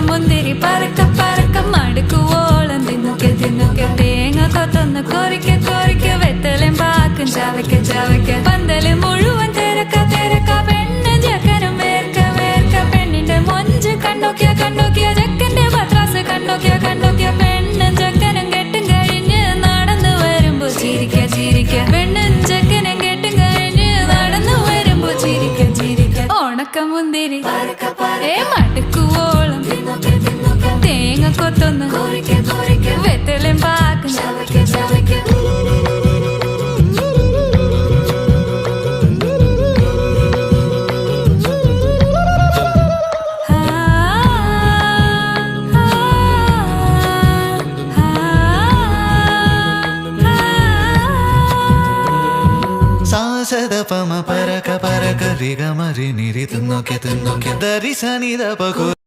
മുന്തിരി പറക്ക പറക്ക മടുക്കുവോളം തിന്നൊക്കെ തിന്നൊക്കെ തേങ്ങ കൊത്തൊന്ന് കൊറിക്ക കൊറിക്ക വെത്തലും പാക്കും ചവയ്ക്ക ചവയ്ക്ക പന്തല് മുഴുവൻ തിരക്ക തിരക്ക പെണ്ണ് ചെക്കനും വേർക്ക വേർക്ക പെണ്ണിന്റെ മൊഞ്ച് കണ്ടോക്കിയ കണ്ടോക്കിയ ചെക്കന്റെ പത്രാസ് കണ്ടോക്കിയ കണ്ടോക്കിയ പെണ്ണും ചെക്കനും കെട്ടും കഴിഞ്ഞ് നടന്നു വരുമ്പോ ചിരിക്ക ചിരിക്ക പെണ്ണും ചെക്കനും കെട്ടും കഴിഞ്ഞ് നടന്നു വരുമ്പോ ചിരിക്ക ചിരിക്ക ഉണക്കമുന്തിരി മടുക്കുവോളം തേങ്ങ കൊത്തൊന്ന് വെത്തലും പാക്കും സാസദപമ പരക പരക റിഗമരി നിരി തിന്നൊക്കെ തിന്നൊക്കെ ദരിസനിദ പകു